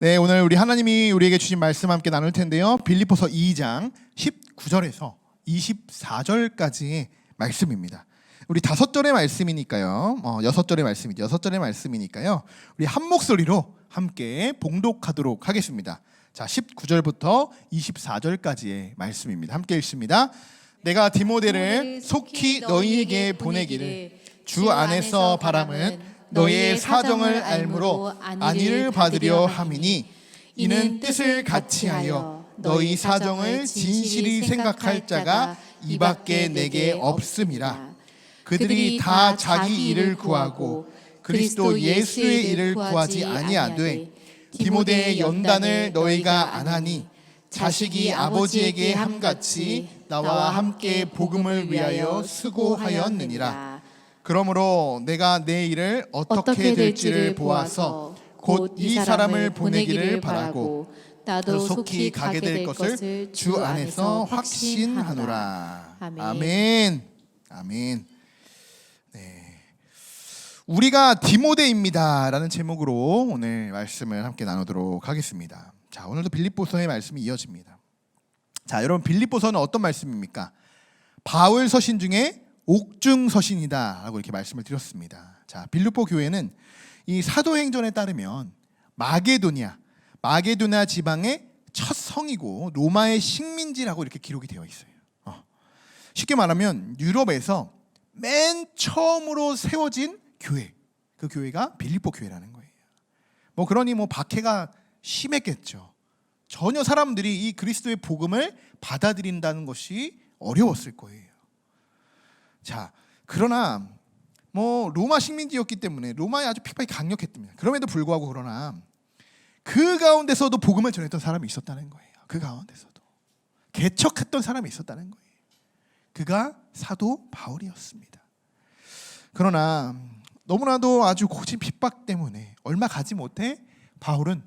네, 오늘 우리 하나님이 우리에게 주신 말씀 함께 나눌 텐데요. 빌립보서 2장 19절에서 24절까지의 말씀입니다. 우리 5절의 말씀이니까요. 6절의 말씀이죠. 6절의 말씀이니까요. 우리 한 목소리로 함께 봉독하도록 하겠습니다. 자, 19절부터 24절까지의 말씀입니다. 함께 읽습니다. 내가 디모데를 속히 너희에게 보내기를 주 안에서 바람은 너희의 사정을 알므로 안위를 받으려 함이니 이는 뜻을 같이하여 너희 사정을 진실히 생각할 자가 이밖에 내게 없음이라. 그들이 다 자기 일을 구하고 그리스도 예수의 일을 구하지 아니하되 디모데의 연단을 너희가 안 하니 자식이 아버지에게 함같이 나와 함께 복음을 위하여 수고하였느니라. 그러므로 내가 내 일을 어떻게 될지를 보아서 곧 이 사람을 보내기를 바라고 나도 속히 가게 될 것을 주 안에서 확신하노라. 아멘. 아멘. 네, 우리가 디모데입니다라는 제목으로 오늘 말씀을 함께 나누도록 하겠습니다. 자, 오늘도 빌립보서의 말씀이 이어집니다. 자, 여러분, 빌립보서는 어떤 말씀입니까? 바울 서신 중에 옥중 서신이다 라고 이렇게 말씀을 드렸습니다. 자, 빌립보 교회는 이 사도행전에 따르면 마게도냐 지방의 첫 성이고 로마의 식민지라고 이렇게 기록이 되어 있어요. 쉽게 말하면 유럽에서 맨 처음으로 세워진 교회, 그 교회가 빌립보 교회라는 거예요. 그러니 박해가 심했겠죠. 전혀 사람들이 이 그리스도의 복음을 받아들인다는 것이 어려웠을 거예요. 자, 그러나 로마 식민지였기 때문에 로마에 아주 핍박이 강력했답니다. 그럼에도 불구하고 그러나 그 가운데서도 복음을 전했던 사람이 있었다는 거예요. 그 가운데서도 개척했던 사람이 있었다는 거예요. 그가 사도 바울이었습니다. 그러나 너무나도 아주 고진 핍박 때문에 얼마 가지 못해 바울은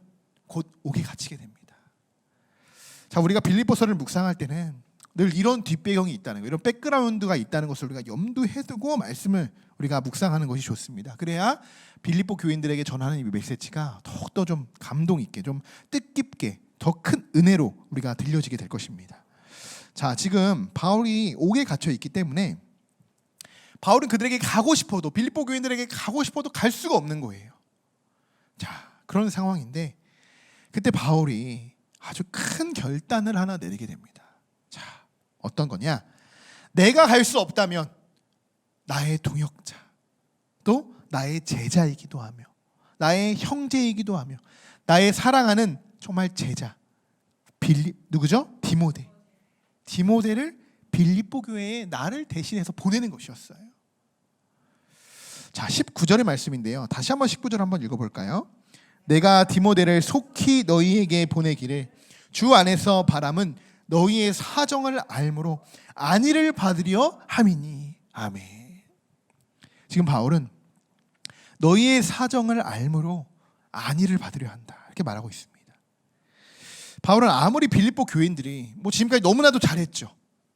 곧 옥에 갇히게 됩니다. 자, 우리가 빌립보서를 묵상할 때는 늘 이런 뒷배경이 있다는 거, 이런 백그라운드가 있다는 것을 우리가 염두에 두고 말씀을 우리가 묵상하는 것이 좋습니다. 그래야 빌립보 교인들에게 전하는 이 메시지가 더욱더 좀 감동 있게, 좀 뜻깊게, 더 큰 은혜로 우리가 들려지게 될 것입니다. 자, 지금 바울이 옥에 갇혀 있기 때문에 바울은 그들에게 가고 싶어도, 빌립보 교인들에게 가고 싶어도 갈 수가 없는 거예요. 자, 그런 상황인데 그때 바울이 아주 큰 결단을 하나 내리게 됩니다. 자, 어떤 거냐? 내가 갈 수 없다면 나의 동역자, 또 나의 제자이기도 하며 나의 형제이기도 하며 나의 사랑하는 정말 제자 누구죠? 디모데를 빌립보 교회에 나를 대신해서 보내는 것이었어요. 자, 19절의 말씀인데요. 다시 한번 19절 한번 읽어볼까요? 내가 디모데를 속히 너희에게 보내기를 주 안에서 바람은 너희의 사정을 알므로 안위를 받으려 함이니. 아멘. 지금 바울은 너희의 사정을 알므로 안위를 받으려 한다 이렇게 말하고 있습니다. 바울은 아무리 빌립보 교인들이 지금까지 너무나도 잘했죠.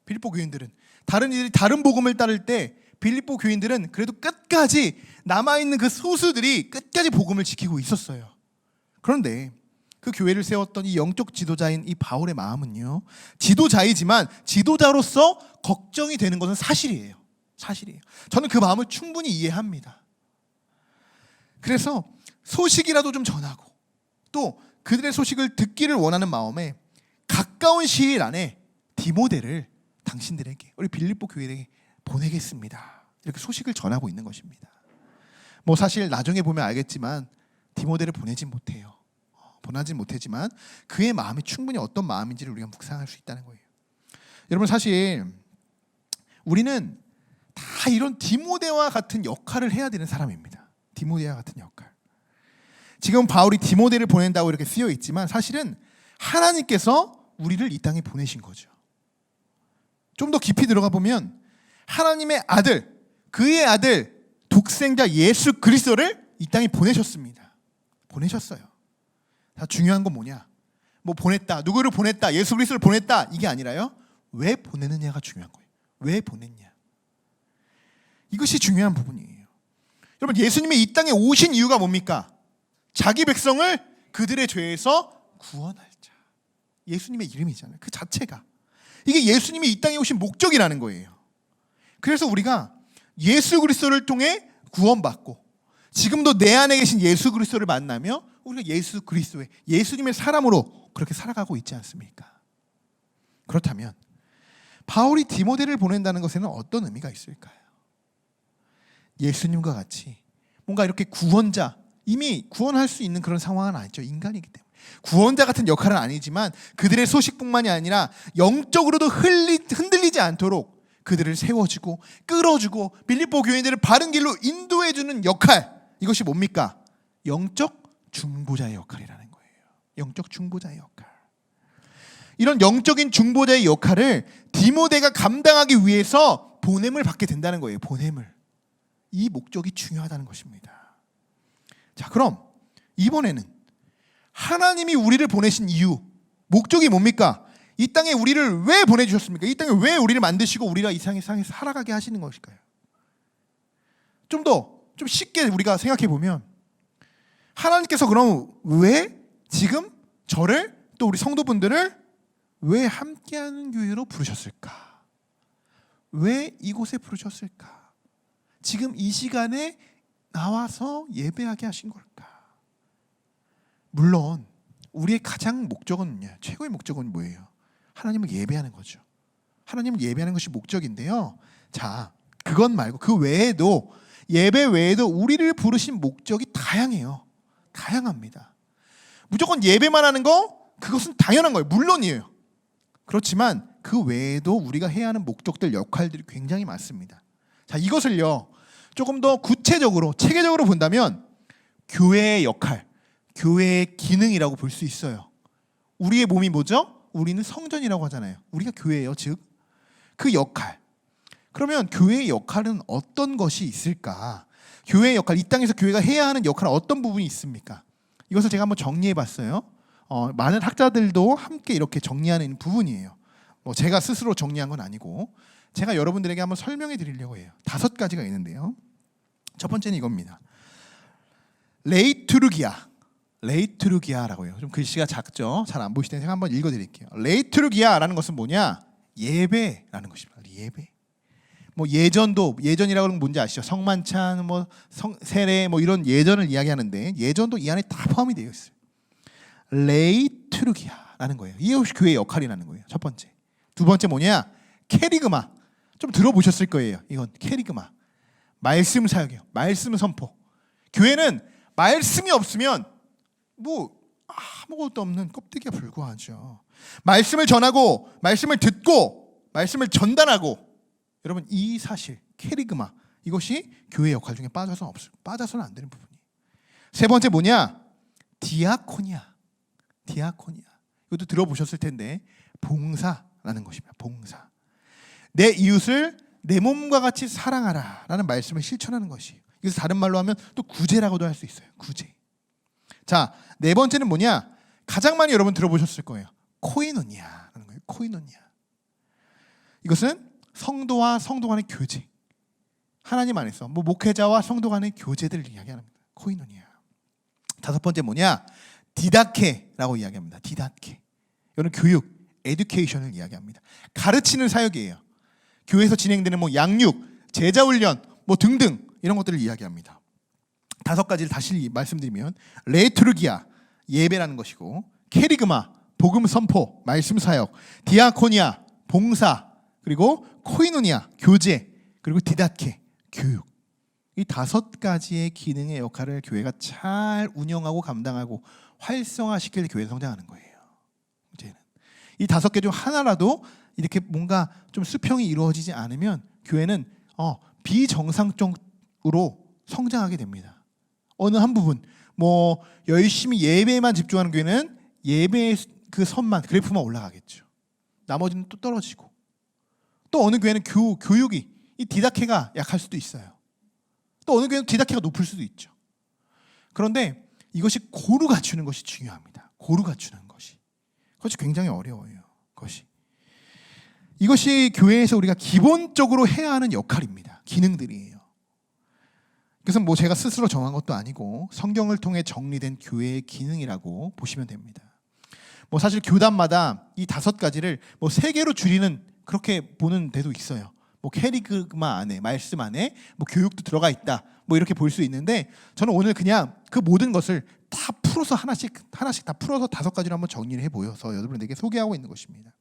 빌립보 교인들은 다른 이들이 다른 복음을 따를 때 빌립보 교인들은 그래도 끝까지 남아있는 그 소수들이 끝까지 복음을 지키고 있었어요. 그런데 그 교회를 세웠던 이 영적 지도자인 이 바울의 마음은요, 지도자이지만 지도자로서 걱정이 되는 것은 사실이에요. 저는 그 마음을 충분히 이해합니다. 그래서 소식이라도 좀 전하고 또 그들의 소식을 듣기를 원하는 마음에 가까운 시일 안에 디모데를 당신들에게, 우리 빌립보 교회에게 보내겠습니다 이렇게 소식을 전하고 있는 것입니다. 사실 나중에 보면 알겠지만 디모데를 보내진 못했지만 그의 마음이 충분히 어떤 마음인지를 우리가 묵상할 수 있다는 거예요. 여러분, 사실 우리는 다 이런 디모데와 같은 역할을 해야 되는 사람입니다. 디모데와 같은 역할. 지금 바울이 디모데를 보낸다고 이렇게 쓰여 있지만 사실은 하나님께서 우리를 이 땅에 보내신 거죠. 좀 더 깊이 들어가 보면 하나님의 아들, 그의 아들 독생자 예수 그리스도를 이 땅에 보내셨어요. 다 중요한 건 뭐냐? 보냈다, 누구를 보냈다, 예수 그리스도를 보냈다 이게 아니라요, 왜 보내느냐가 중요한 거예요. 왜 보냈냐, 이것이 중요한 부분이에요. 여러분, 예수님이 이 땅에 오신 이유가 뭡니까? 자기 백성을 그들의 죄에서 구원할 자. 예수님의 이름이잖아요. 그 자체가. 이게 예수님이 이 땅에 오신 목적이라는 거예요. 그래서 우리가 예수 그리스도를 통해 구원받고 지금도 내 안에 계신 예수 그리스도를 만나며 우리가 예수 그리스도의 예수님의 사람으로 그렇게 살아가고 있지 않습니까? 그렇다면 바울이 디모데를 보낸다는 것에는 어떤 의미가 있을까요? 예수님과 같이 뭔가 이렇게 구원자, 이미 구원할 수 있는 그런 상황은 아니죠. 인간이기 때문에. 구원자 같은 역할은 아니지만 그들의 소식뿐만이 아니라 영적으로도 흔들리지 않도록 그들을 세워주고 끌어주고 빌립보 교인들을 바른 길로 인도해주는 역할, 이것이 뭡니까? 영적 중보자의 역할이라는 거예요. 영적 중보자의 역할. 이런 영적인 중보자의 역할을 디모데가 감당하기 위해서 보냄을 받게 된다는 거예요. 보냄을. 이 목적이 중요하다는 것입니다. 자, 그럼 이번에는 하나님이 우리를 보내신 이유, 목적이 뭡니까? 이 땅에 우리를 왜 보내주셨습니까? 이 땅에 왜 우리를 만드시고 우리가 이 세상에 살아가게 하시는 것일까요? 좀 쉽게 우리가 생각해 보면 하나님께서 그럼 왜 지금 저를 또 우리 성도분들을 왜 함께하는 교회로 부르셨을까? 왜 이곳에 부르셨을까? 지금 이 시간에 나와서 예배하게 하신 걸까? 물론 우리의 가장 목적은 최고의 목적은 뭐예요? 하나님을 예배하는 거죠. 하나님을 예배하는 것이 목적인데요. 자, 그것 말고 그 외에도 예배 외에도 우리를 부르신 목적이 다양해요. 다양합니다. 무조건 예배만 하는 거 그것은 당연한 거예요. 물론이에요. 그렇지만 그 외에도 우리가 해야 하는 목적들, 역할들이 굉장히 많습니다. 자, 이것을요 조금 더 구체적으로 체계적으로 본다면 교회의 역할, 교회의 기능이라고 볼 수 있어요. 우리의 몸이 뭐죠? 우리는 성전이라고 하잖아요. 우리가 교회예요. 즉 그 역할. 그러면 교회의 역할은 어떤 것이 있을까? 교회의 역할, 이 땅에서 교회가 해야 하는 역할은 어떤 부분이 있습니까? 이것을 제가 한번 정리해 봤어요. 많은 학자들도 함께 이렇게 정리하는 부분이에요. 제가 스스로 정리한 건 아니고 제가 여러분들에게 한번 설명해 드리려고 해요. 5가지가 있는데요. 첫 번째는 이겁니다. 레이투르기아라고요. 좀 글씨가 작죠. 잘 안 보이실 텐데 제가 한번 읽어드릴게요. 레이투르기아라는 것은 뭐냐? 예배라는 것입니다. 예배. 예전이라고 하는 뭔지 아시죠? 성만찬, 세례, 이런 예전을 이야기하는데 예전도 이 안에 다 포함이 되어 있어요. 레이투르기아라는 거예요. 이게 혹시 교회의 역할이라는 거예요. 첫 번째. 두 번째 뭐냐? 케리그마. 좀 들어보셨을 거예요. 이건 케리그마. 말씀 사역이에요. 말씀 선포. 교회는 말씀이 없으면 아무것도 없는 껍데기에 불과하죠. 말씀을 전하고 말씀을 듣고 말씀을 전달하고, 여러분 이 사실 케리그마, 이것이 교회의 역할 중에 빠져서는 안 되는 부분이에요. 세 번째 뭐냐? 디아코니아. 이것도 들어보셨을 텐데 봉사라는 것입니다. 봉사. 내 이웃을 내 몸과 같이 사랑하라 라는 말씀을 실천하는 것이에요. 그래서 다른 말로 하면 또 구제라고도 할 수 있어요. 구제. 자, 네 번째는 뭐냐? 가장 많이 여러분 들어보셨을 거예요. 코이노니아라는 거예요. 코이노니아. 이것은 성도와 성도 간의 교제. 하나님 안에서 목회자와 성도 간의 교제들을 이야기합니다. 코이노니아. 다섯 번째 뭐냐? 디다케라고 이야기합니다. 디다케. 이거는 교육, 에듀케이션을 이야기합니다. 가르치는 사역이에요. 교회에서 진행되는 양육, 제자 훈련 등등 이런 것들을 이야기합니다. 5가지를 다시 말씀드리면 레이투르기아, 예배라는 것이고, 케리그마, 복음 선포, 말씀 사역, 디아코니아, 봉사, 그리고 코이노니아, 교제, 그리고 디다케, 교육. 이 5가지의 기능의 역할을 교회가 잘 운영하고 감당하고 활성화시킬 교회 성장하는 거예요. 문제는 이 5개 중 하나라도 이렇게 뭔가 좀 수평이 이루어지지 않으면 교회는 비정상적으로 성장하게 됩니다. 어느 한 부분, 열심히 예배에만 집중하는 교회는 예배의 그 선만, 그래프만 올라가겠죠. 나머지는 또 떨어지고, 또 어느 교회는 교육이, 이 디다케가 약할 수도 있어요. 또 어느 교회는 디다케가 높을 수도 있죠. 그런데 이것이 고루 갖추는 것이 중요합니다. 고루 갖추는 것이. 그것이 굉장히 어려워요. 이것이 교회에서 우리가 기본적으로 해야 하는 역할입니다. 기능들이에요. 그래서 뭐 제가 스스로 정한 것도 아니고 성경을 통해 정리된 교회의 기능이라고 보시면 됩니다. 뭐 사실 교단마다 이 5가지를 뭐 3개로 줄이는 그렇게 보는 데도 있어요. 뭐 캐리그마 안에, 말씀 안에 뭐 교육도 들어가 있다, 뭐 이렇게 볼 수 있는데, 저는 오늘 그냥 그 모든 것을 다 풀어서 하나씩 다 풀어서 5가지로 한번 정리를 해보여서 여러분에게 소개하고 있는 것입니다.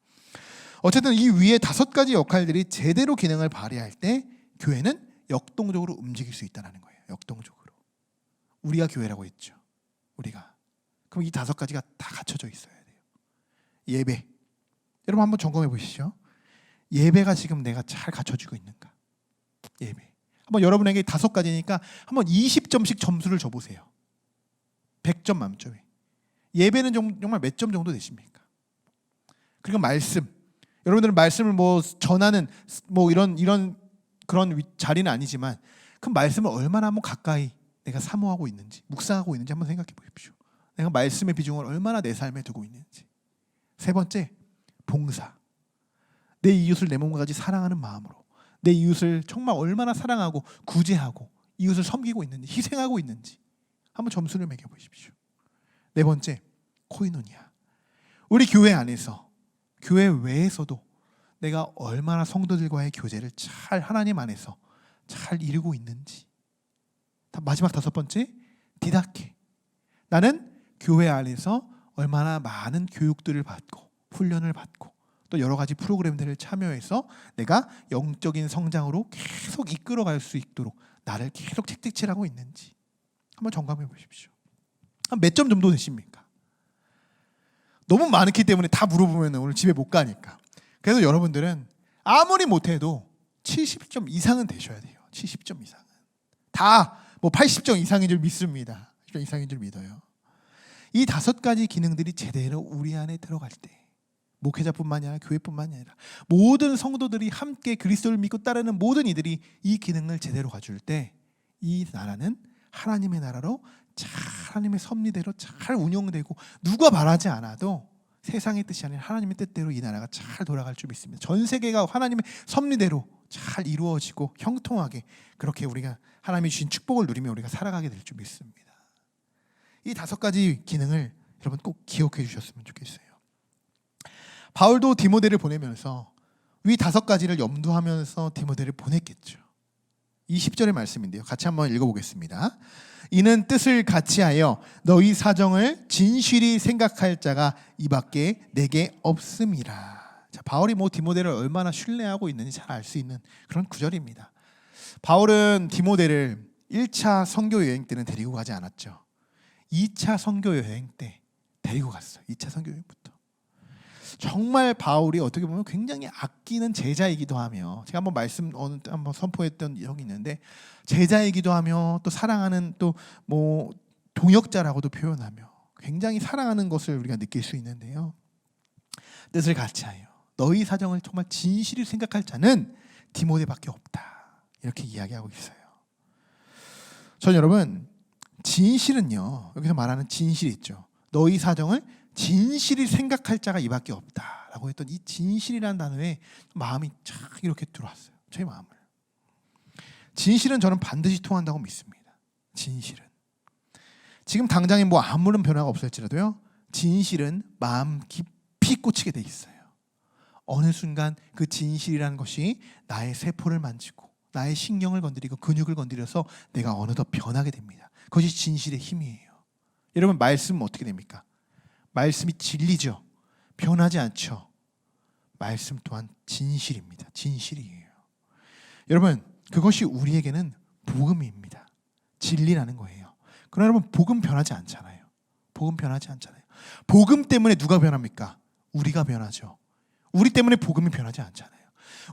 어쨌든 이 위에 5가지 역할들이 제대로 기능을 발휘할 때 교회는 역동적으로 움직일 수 있다는 거예요. 역동적으로. 우리가 교회라고 했죠. 우리가. 그럼 이 5가지가 다 갖춰져 있어야 돼요. 예배. 여러분 한번 점검해 보시죠. 예배가 지금 내가 잘 갖춰지고 있는가? 예배. 한번 여러분에게 5가지니까 한번 20점씩 점수를 줘보세요. 100점 만점에. 예배는 정말 몇 점 정도 되십니까? 그리고 말씀. 여러분들은 말씀을 뭐 전하는 뭐 이런 그런 자리는 아니지만 그 말씀을 얼마나 한번 가까이 내가 사모하고 있는지, 묵상하고 있는지 한번 생각해 보십시오. 내가 말씀의 비중을 얼마나 내 삶에 두고 있는지. 3번째, 봉사. 내 이웃을 내 몸과 같이 사랑하는 마음으로, 내 이웃을 정말 얼마나 사랑하고 구제하고 이웃을 섬기고 있는지, 희생하고 있는지 한번 점수를 매겨보십시오. 4번째, 코이노니아. 우리 교회 안에서, 교회 외에서도 내가 얼마나 성도들과의 교제를 잘 하나님 안에서 잘 이루고 있는지. 마지막 5번째, 디다케. 나는 교회 안에서 얼마나 많은 교육들을 받고 훈련을 받고 또 여러 가지 프로그램들을 참여해서 내가 영적인 성장으로 계속 이끌어갈 수 있도록 나를 계속 채찍질하고 있는지 한번 점검해 보십시오. 몇 점 정도 되십니까? 너무 많기 때문에 다 물어보면 오늘 집에 못 가니까. 그래서 여러분들은 아무리 못해도 70점 이상은 되셔야 돼요. 70점 이상은. 다 뭐 80점 이상인 줄 믿습니다. 80점 이상인 줄 믿어요. 이 5가지 기능들이 제대로 우리 안에 들어갈 때, 목회자뿐만이 아니라 교회뿐만이 아니라 모든 성도들이 함께 그리스도를 믿고 따르는 모든 이들이 이 기능을 제대로 가질 때 이 나라는 하나님의 나라로 잘, 하나님의 섭리대로 잘 운영되고 누가 바라지 않아도 세상의 뜻이 아닌 하나님의 뜻대로 이 나라가 잘 돌아갈 줄 믿습니다. 전 세계가 하나님의 섭리대로 잘 이루어지고 형통하게 그렇게 우리가 하나님이 주신 축복을 누리며 우리가 살아가게 될 줄 믿습니다. 이 5가지 기능을 여러분 꼭 기억해 주셨으면 좋겠어요. 바울도 디모데를 보내면서 이 5가지를 염두하면서 디모데를 보냈겠죠. 20절의 말씀인데요. 같이 한번 읽어보겠습니다. 이는 뜻을 같이하여 너희 사정을 진실히 생각할 자가 이밖에 내게 없음이라. 자, 바울이 뭐 디모데를 얼마나 신뢰하고 있는지 잘 알 수 있는 그런 구절입니다. 바울은 디모데를 1차 선교 여행 때는 데리고 가지 않았죠. 2차 선교 여행 때 데리고 갔어요. 2차 선교 여행부터. 정말 바울이 어떻게 보면 굉장히 아끼는 제자이기도 하며, 제가 한번 선포했던 적이 있는데, 제자이기도 하며 또 사랑하는 또 뭐 동역자라고도 표현하며 굉장히 사랑하는 것을 우리가 느낄 수 있는데요. 뜻을 같이하여 너희 사정을 정말 진실히 생각할 자는 디모데밖에 없다, 이렇게 이야기하고 있어요. 전 여러분, 진실은요, 여기서 말하는 진실이 있죠. 너희 사정을 진실이 생각할 자가 이밖에 없다라고 했던 이 진실이라는 단어에 마음이 착 이렇게 들어왔어요. 제 마음을. 진실은 저는 반드시 통한다고 믿습니다. 진실은. 지금 당장에 뭐 아무런 변화가 없을지라도요, 진실은 마음 깊이 꽂히게 돼 있어요. 어느 순간 그 진실이라는 것이 나의 세포를 만지고 나의 신경을 건드리고 근육을 건드려서 내가 어느덧 변하게 됩니다. 그것이 진실의 힘이에요. 여러분, 말씀은 어떻게 됩니까? 말씀이 진리죠. 변하지 않죠. 말씀 또한 진실입니다. 진실이에요. 여러분, 그것이 우리에게는 복음입니다. 진리라는 거예요. 그러나 여러분, 복음 변하지 않잖아요. 복음 변하지 않잖아요. 복음 때문에 누가 변합니까? 우리가 변하죠. 우리 때문에 복음이 변하지 않잖아요.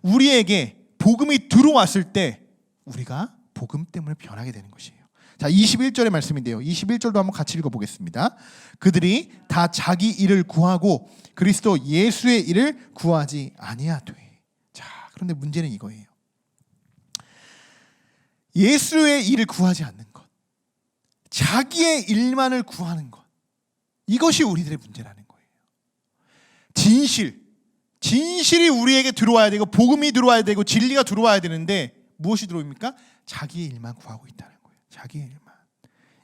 우리에게 복음이 들어왔을 때 우리가 복음 때문에 변하게 되는 것이에요. 자, 21절의 말씀인데요. 21절도 한번 같이 읽어보겠습니다. 그들이 다 자기 일을 구하고 그리스도 예수의 일을 구하지 아니하되. 자, 그런데 문제는 이거예요. 예수의 일을 구하지 않는 것, 자기의 일만을 구하는 것, 이것이 우리들의 문제라는 거예요. 진실이 우리에게 들어와야 되고 복음이 들어와야 되고 진리가 들어와야 되는데 무엇이 들어옵니까? 자기의 일만 구하고 있다는 거예요. 자기의 일만.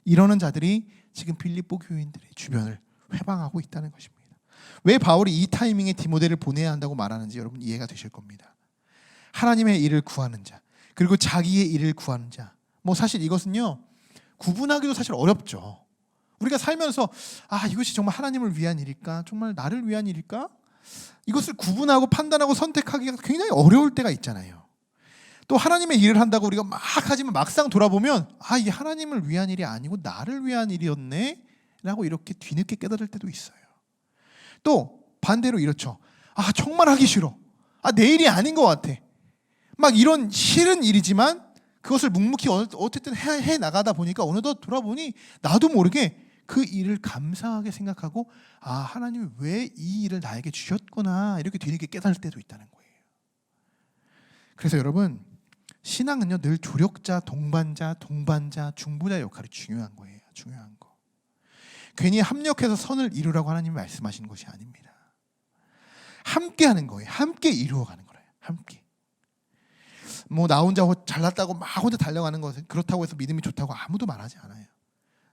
이러는 자들이 지금 빌립보 교인들의 주변을 회방하고 있다는 것입니다. 왜 바울이 이 타이밍에 디모데를 보내야 한다고 말하는지 여러분 이해가 되실 겁니다. 하나님의 일을 구하는 자, 그리고 자기의 일을 구하는 자. 뭐 사실 이것은요, 구분하기도 사실 어렵죠. 우리가 살면서 이것이 정말 하나님을 위한 일일까? 정말 나를 위한 일일까? 이것을 구분하고 판단하고 선택하기가 굉장히 어려울 때가 있잖아요. 또 하나님의 일을 한다고 우리가 막 하지만 막상 돌아보면 이게 하나님을 위한 일이 아니고 나를 위한 일이었네 라고 이렇게 뒤늦게 깨달을 때도 있어요. 또 반대로 이렇죠. 정말 하기 싫어. 내 일이 아닌 것 같아. 막 이런 싫은 일이지만 그것을 묵묵히 어쨌든 해 나가다 보니까 어느덧 돌아보니 나도 모르게 그 일을 감사하게 생각하고 하나님이 왜 이 일을 나에게 주셨구나 이렇게 뒤늦게 깨달을 때도 있다는 거예요. 그래서 여러분, 신앙은요 늘 조력자, 동반자, 중보자 역할이 중요한 거예요. 중요한 거. 괜히 합력해서 선을 이루라고 하나님이 말씀하시는 것이 아닙니다. 함께 하는 거예요. 함께 이루어가는 거예요. 함께. 뭐 나 혼자 잘났다고 막 혼자 달려가는 것은 그렇다고 해서 믿음이 좋다고 아무도 말하지 않아요.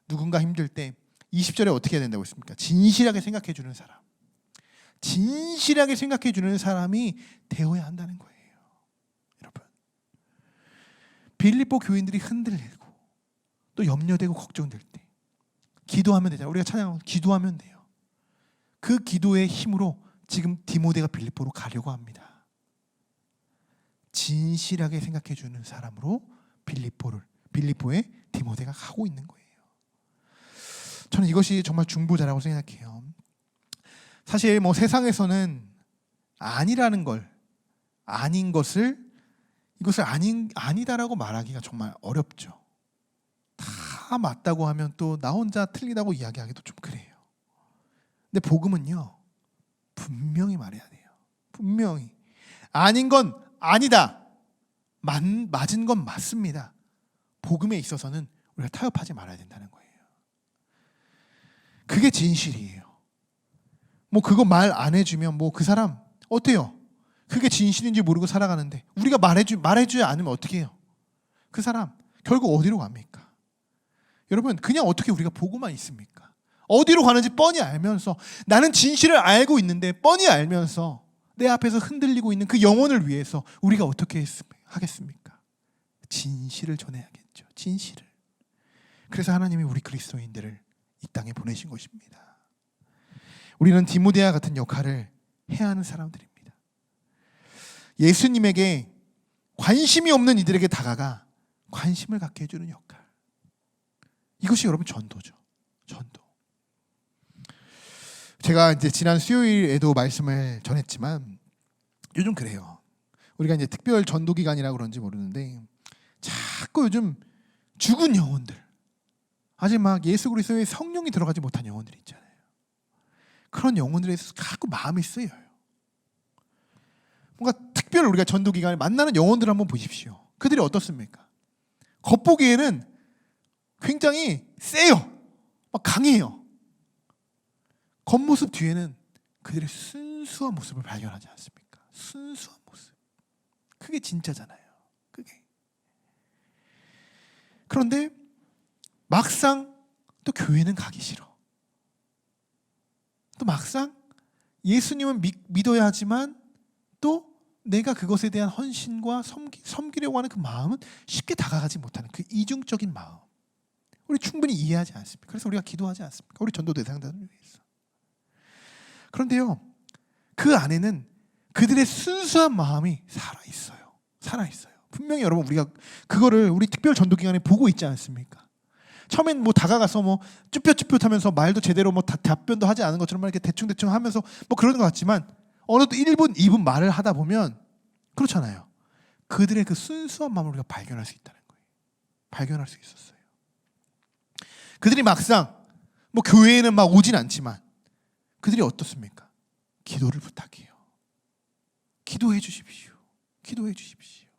누군가 힘들 때 20절에 어떻게 해야 된다고 했습니까? 진실하게 생각해 주는 사람. 진실하게 생각해 주는 사람이 되어야 한다는 거예요. 여러분. 빌립보 교인들이 흔들리고 또 염려되고 걱정될 때 기도하면 되잖아요. 우리가 찬양하고 기도하면 돼요. 그 기도의 힘으로 지금 디모데가 빌립보로 가려고 합니다. 진실하게 생각해 주는 사람으로 빌립보에 디모데가 가고 있는 거예요. 저는 이것이 정말 중보자라고 생각해요. 사실 뭐 세상에서는 아니라는 걸, 아닌 것을 이것을 아니다라고 말하기가 정말 어렵죠. 다 맞다고 하면 또 나 혼자 틀리다고 이야기하기도 좀 그래요. 근데 복음은요, 분명히 말해야 돼요. 분명히 아닌 건 아니다, 맞은 건 맞습니다. 복음에 있어서는 우리가 타협하지 말아야 된다는 거예요. 그게 진실이에요. 뭐 그거 말 안 해주면 뭐 그 사람 어때요? 그게 진실인지 모르고 살아가는데 우리가 말해줘야 않으면 어떻게 해요? 그 사람 결국 어디로 갑니까? 여러분, 그냥 어떻게 우리가 보고만 있습니까? 어디로 가는지 뻔히 알면서, 나는 진실을 알고 있는데 뻔히 알면서 내 앞에서 흔들리고 있는 그 영혼을 위해서 우리가 어떻게 하겠습니까? 진실을 전해야겠죠. 진실을. 그래서 하나님이 우리 그리스도인들을 이 땅에 보내신 것입니다. 우리는 디모데와 같은 역할을 해야 하는 사람들입니다. 예수님에게 관심이 없는 이들에게 다가가 관심을 갖게 해주는 역할. 이것이 여러분 전도죠. 전도. 제가 이제 지난 수요일에도 말씀을 전했지만 요즘 그래요. 우리가 이제 특별 전도 기간이라 그런지 모르는데 자꾸 요즘 죽은 영혼들, 아직 막 예수 그리스도의 성령이 들어가지 못한 영혼들이 있잖아요. 그런 영혼들에 대해서 자꾸 마음이 쓰여요. 뭔가 특별 우리가 전도 기간에 만나는 영혼들을 한번 보십시오. 그들이 어떻습니까? 겉보기에는 굉장히 세요. 막 강해요. 겉모습 뒤에는 그들의 순수한 모습을 발견하지 않습니까? 순수한 모습. 그게 진짜잖아요. 그게. 그런데 막상 또 교회는 가기 싫어. 또 막상 예수님은 믿어야 하지만 또 내가 그것에 대한 헌신과 섬기려고 하는 그 마음은 쉽게 다가가지 못하는 그 이중적인 마음. 우리 충분히 이해하지 않습니까? 그래서 우리가 기도하지 않습니까? 우리 전도 대상자를 위해서. 그런데요, 그 안에는 그들의 순수한 마음이 살아있어요. 살아있어요. 분명히 여러분 우리가 그거를 우리 특별 전도 기간에 보고 있지 않습니까? 처음엔 뭐 다가가서 뭐 쭈뼛쭈뼛하면서 말도 제대로 뭐 답변도 하지 않은 것처럼 이렇게 대충대충 하면서 뭐 그러는 것 같지만 어느덧 1분, 2분 말을 하다 보면 그렇잖아요. 그들의 그 순수한 마음을 우리가 발견할 수 있다는 거예요. 발견할 수 있었어요. 그들이 막상 뭐 교회에는 막 오진 않지만 그들이 어떻습니까? 기도를 부탁해요. 기도해 주십시오. 기도해 주십시오.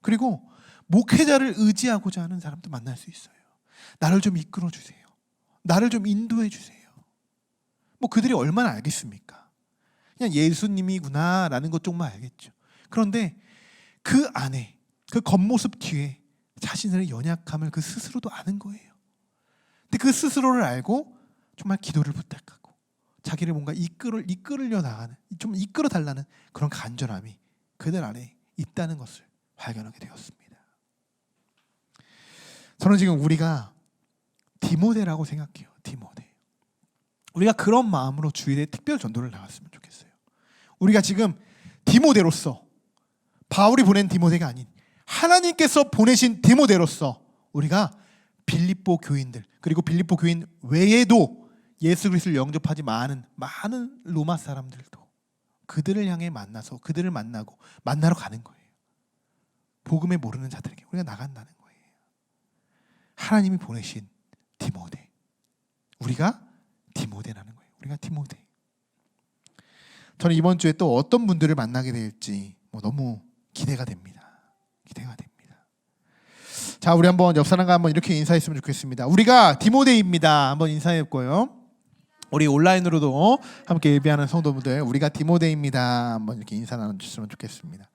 그리고 목회자를 의지하고자 하는 사람도 만날 수 있어요. 나를 좀 이끌어 주세요. 나를 좀 인도해 주세요. 뭐 그들이 얼마나 알겠습니까? 그냥 예수님이구나라는 것 조금만 알겠죠. 그런데 그 안에, 그 겉모습 뒤에 자신의 연약함을 그 스스로도 아는 거예요. 근데 그 스스로를 알고 정말 기도를 부탁하고 자기를 뭔가 이끌려 나가는, 좀 이끌어 달라는 그런 간절함이 그들 안에 있다는 것을 발견하게 되었습니다. 저는 지금 우리가 디모데라고 생각해요. 디모데. 우리가 그런 마음으로 주일에 특별 전도를 나갔으면 좋겠어요. 우리가 지금 디모데로서, 바울이 보낸 디모데가 아닌 하나님께서 보내신 디모데로서 우리가 빌립보 교인들, 그리고 빌립보 교인 외에도 예수 그리스도를 영접하지 많은 로마 사람들도 그들을 향해 만나서 그들을 만나고 만나러 가는 거예요. 복음에 모르는 자들에게 우리가 나간다는 거예요. 하나님이 보내신 디모데, 우리가 디모데라는 거예요. 우리가 디모데. 저는 이번 주에 또 어떤 분들을 만나게 될지 너무 기대가 됩니다. 기대가 됩니다. 자, 우리 한번 옆 사람과 한번 이렇게 인사했으면 좋겠습니다. 우리가 디모데입니다. 한번 인사해 볼까요? 우리 온라인으로도 함께 예배하는 성도분들, 우리가 디모데입니다. 한번 이렇게 인사 나눠주시면 좋겠습니다.